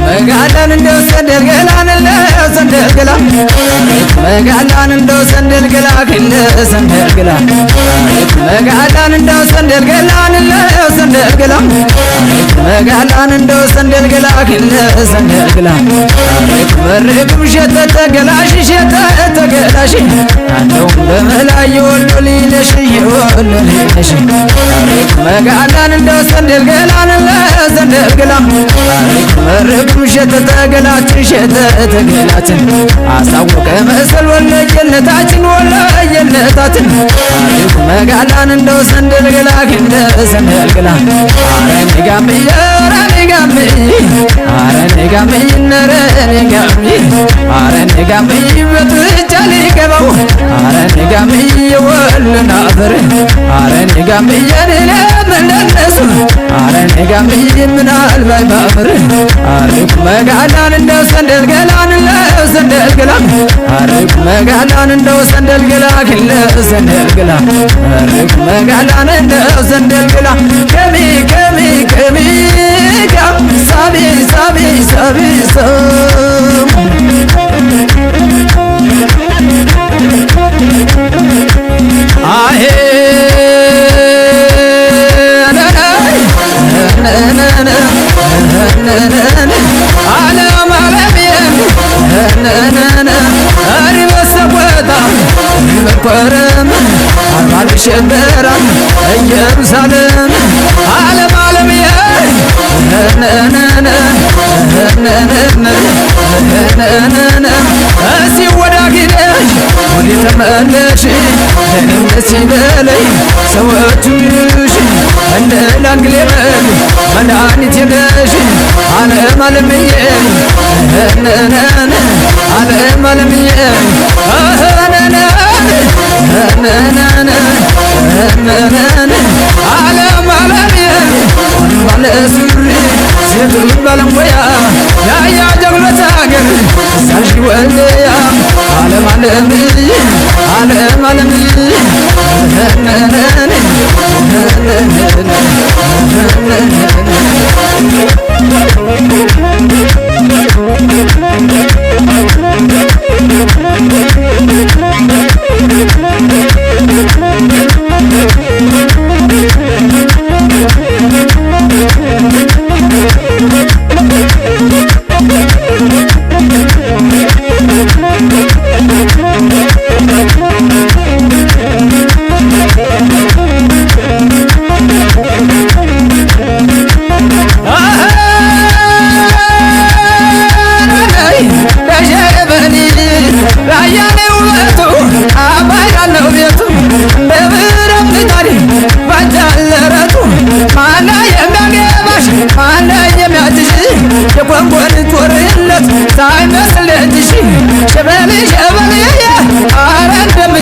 መጋላን እንደው ሰንደል ገላን ሰንደል ገላ መጋላን እንደው ሰንደል ገላ ክለ ሰንደል ገላ መጋላን እንደው ሰንደል ገላን ሰንደል ገላ መጋላን እንደው ሰንደል ገላ ክለ ሰንደል ገላ ወርቅም ሸተተ ገላሽ ሸተተ ገላሽ አንተው በመላይ ወሎ ሊለሽ ወሎ ሊለሽ መጋላን እንደው ሰንደል ገላን ሰንደል ገላ ወርቅም ሸተተ ገላችን ሸተተ ገላችን አሳወቀ መሰል ወለየለታችን ወለየለታችን መጋላን እንደው ሰንደል ገላ ክለ ሰንደል ገላ አረኔ ጋምዬ አረኔ ጋምዬ አረኔ ጋምዬ ነረኔ ጋምዬ አረኔ ጋምዬ በጥጃ ሊገባው አረኔ ጋምዬ ወልን አፈር አረኔ ጋምዬ ለመለነሱ አረኔ ጋምዬ ምናልባት ባፈር አሪፍ መጋላን እንደው ሰንደል ገላን ሰንደል ገላ አሪፍ መጋላን እንደው ሰንደል ገላ ክለ ሰንደል ገላ አሪፍ መጋላን እንደው ሰንደል ገላ ከሚ ከሚ ከሚ ሳቢ ሳቢ ሳቢ አሄ ዓለም ዓለምየን አሪበሰቦታ መኮረም አርባል ሸበራ ኢየሩሳሌም ዓለም ዓለምየን እስቲ ወዳጊነሽ ወደ ተመለሽ ለንም ደስ ይበለኝ ሰዎችሽ እንደ ላንግሌበል መድኃኒት የለሽ ዓለም ዓለምዬ ዓለም ዓለምዬ ዓለም ዓለምዬ ባለ ሱሪ ሴቱን ባለሙያ ያያ ጀግኖት አገር ሳልሽ ወልደያ ዓለም ዓለምዬ ዓለም ዓለምዬ Congo